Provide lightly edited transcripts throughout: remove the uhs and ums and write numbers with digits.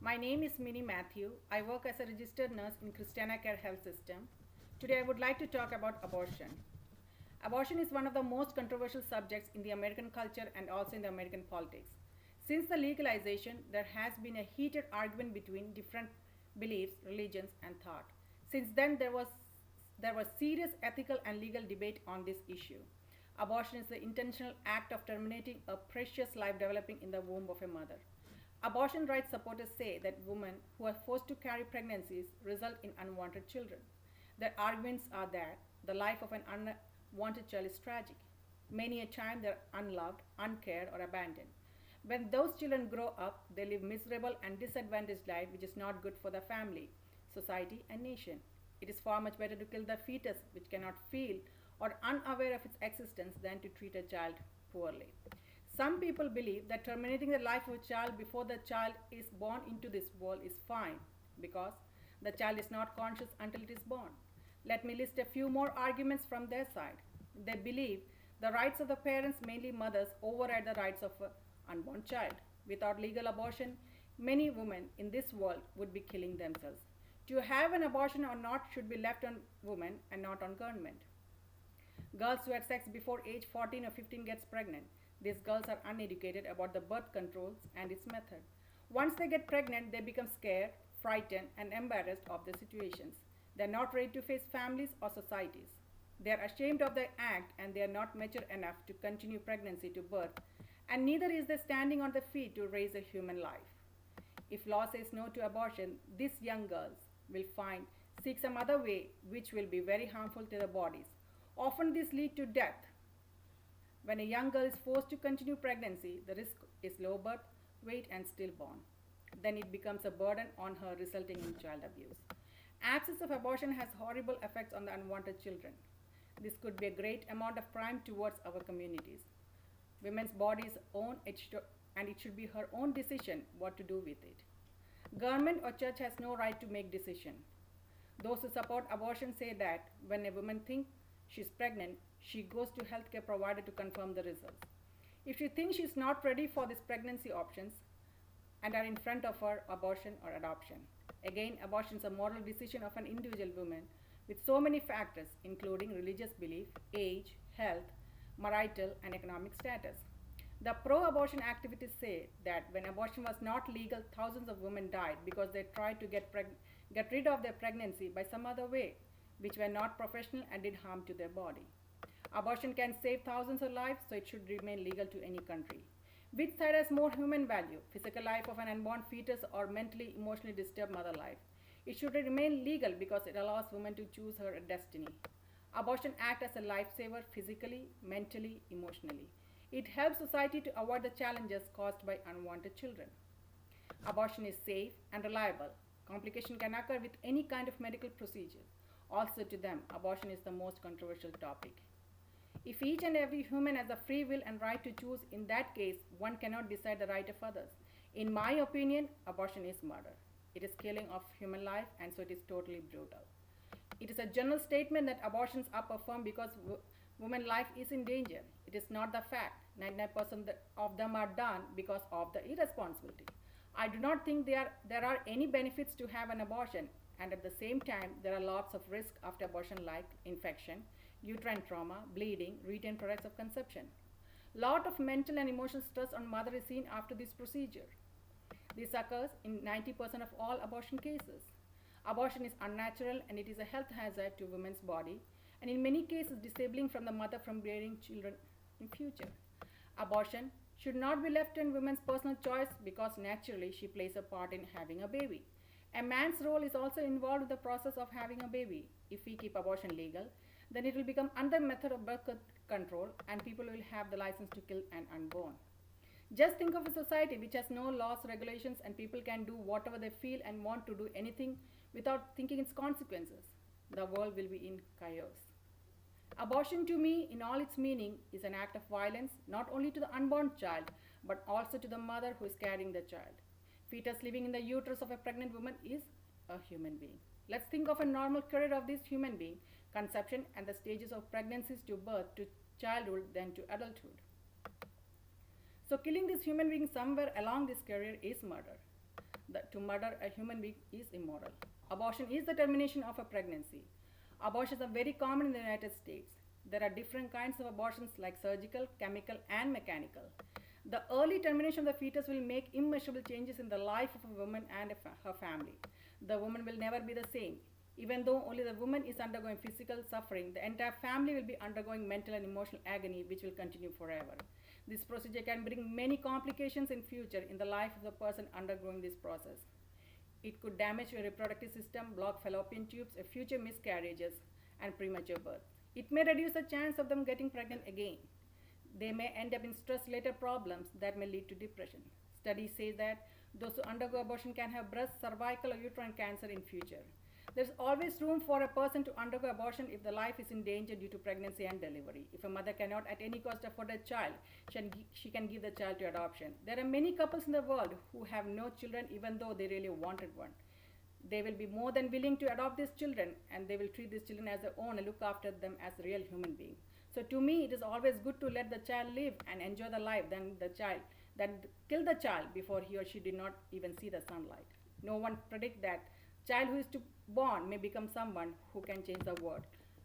My name is Minnie Matthew. I work as a registered nurse in Christiana Care Health System. Today I would like to talk about abortion. Abortion is one of the most controversial subjects in the American culture and also in the American politics. Since the legalization, there has been a heated argument between different beliefs, religions, and thought. Since then, there was serious ethical and legal debate on this issue. Abortion is the intentional act of terminating a precious life developing in the womb of a mother. Abortion rights supporters say that women who are forced to carry pregnancies result in unwanted children. Their arguments are that the life of an unwanted child is tragic. Many a time they are unloved, uncared, or abandoned. When those children grow up, they live miserable and disadvantaged life which is not good for the family, society, and nation. It is far much better to kill the fetus which cannot feel or unaware of its existence than to treat a child poorly. Some people believe that terminating the life of a child before the child is born into this world is fine because the child is not conscious until it is born. Let me list a few more arguments from their side. They believe the rights of the parents, mainly mothers, override the rights of an unborn child. Without legal abortion, many women in this world would be killing themselves. To have an abortion or not should be left on women and not on government. Girls who had sex before age 14 or 15 gets pregnant. These girls are uneducated about the birth controls and its method. Once they get pregnant, they become scared, frightened, and embarrassed of the situations. They are not ready to face families or societies. They are ashamed of their act and they are not mature enough to continue pregnancy to birth, and neither is they standing on their feet to raise a human life. If law says no to abortion, these young girls will seek some other way which will be very harmful to their bodies. Often this lead to death. When a young girl is forced to continue pregnancy, the risk is low birth weight and stillborn. Then it becomes a burden on her, resulting in child abuse. Absence of abortion has horrible effects on the unwanted children. This could be a great amount of crime towards our communities. Women's bodies own it and it should be her own decision what to do with it. Government or church has no right to make decision. Those who support abortion say that when a woman thinks she's pregnant, she goes to healthcare provider to confirm the results. If she thinks she's not ready for these pregnancy options and are in front of her abortion or adoption. Again, abortion is a moral decision of an individual woman with so many factors including religious belief, age, health, marital and economic status. The pro-abortion activists say that when abortion was not legal, thousands of women died because they tried to get rid of their pregnancy by some other way, which were not professional and did harm to their body. Abortion can save thousands of lives, so it should remain legal to any country. Which side has more human value, physical life of an unborn fetus or mentally, emotionally disturbed mother life? It should remain legal because it allows women to choose her destiny. Abortion acts as a lifesaver physically, mentally, emotionally. It helps society to avoid the challenges caused by unwanted children. Abortion is safe and reliable. Complication can occur with any kind of medical procedure. Also to them, abortion is the most controversial topic. If each and every human has a free will and right to choose, in that case, one cannot decide the right of others. In my opinion, abortion is murder. It is killing of human life and so it is totally brutal. It is a general statement that abortions are performed because women's life is in danger. It is not the fact. 99% of them are done because of the irresponsibility. I do not think there are any benefits to have an abortion, and at the same time, there are lots of risk after abortion like infection, uterine trauma, bleeding, retained products of conception. Lot of mental and emotional stress on mother is seen after this procedure. This occurs in 90% of all abortion cases. Abortion is unnatural and it is a health hazard to women's body and in many cases disabling from the mother from bearing children in future. Abortion should not be left in women's personal choice because naturally she plays a part in having a baby. A man's role is also involved with the process of having a baby. If we keep abortion legal, then it will become another method of birth control and people will have the license to kill an unborn. Just think of a society which has no laws, regulations, and people can do whatever they feel and want to do anything without thinking its consequences. The world will be in chaos. Abortion to me, in all its meaning, is an act of violence not only to the unborn child but also to the mother who is carrying the child. Fetus living in the uterus of a pregnant woman is a human being. Let's think of a normal career of this human being, conception and the stages of pregnancies to birth to childhood then to adulthood. So killing this human being somewhere along this career is murder. that to murder a human being is immoral. Abortion is the termination of a pregnancy. Abortions are very common in the United States. There are different kinds of abortions like surgical, chemical, and mechanical. The early termination of the fetus will make immeasurable changes in the life of a woman and her family. The woman will never be the same. Even though only the woman is undergoing physical suffering, the entire family will be undergoing mental and emotional agony which will continue forever. This procedure can bring many complications in future in the life of the person undergoing this process. It could damage your reproductive system, block fallopian tubes, future miscarriages, and premature birth. It may reduce the chance of them getting pregnant again. They may end up in stress-related problems that may lead to depression. Studies say that those who undergo abortion can have breast, cervical, or uterine cancer in future. There's always room for a person to undergo abortion if the life is in danger due to pregnancy and delivery. If a mother cannot at any cost afford a child, she can give the child to adoption. There are many couples in the world who have no children even though they really wanted one. They will be more than willing to adopt these children, and they will treat these children as their own and look after them as real human beings. So to me, it is always good to let the child live and enjoy the life than kill the child before he or she did not even see the sunlight. No one predict that child who is to born may become someone who can change the world,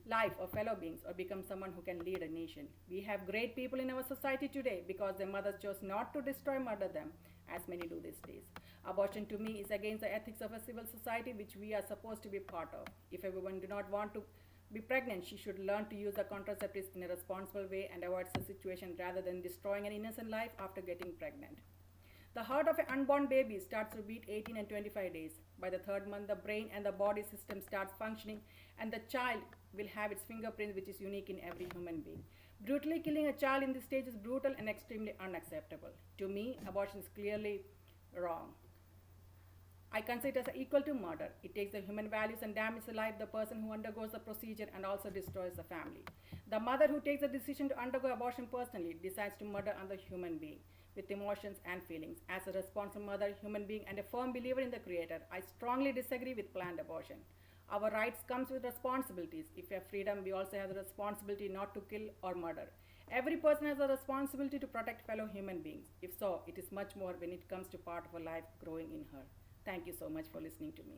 life of fellow beings, or become someone who can lead a nation. We have great people in our society today because their mothers chose not to destroy, murder them, as many do these days. Abortion to me is against the ethics of a civil society which we are supposed to be part of. If a woman do not want to be pregnant, she should learn to use the contraceptives in a responsible way and avoid the situation rather than destroying an innocent life after getting pregnant. The heart of an unborn baby starts to beat 18 and 25 days. By the third month, the brain and the body system starts functioning, and the child will have its fingerprint, which is unique in every human being. Brutally killing a child in this stage is brutal and extremely unacceptable. To me, abortion is clearly wrong. I consider it as equal to murder. It takes the human values and damages the life of the person who undergoes the procedure and also destroys the family. The mother who takes the decision to undergo abortion personally decides to murder another human being with emotions and feelings. As a responsible mother, human being, and a firm believer in the Creator, I strongly disagree with planned abortion. Our rights comes with responsibilities. If we have freedom, we also have the responsibility not to kill or murder. Every person has a responsibility to protect fellow human beings. If so, it is much more when it comes to part of a life growing in her. Thank you so much for listening to me.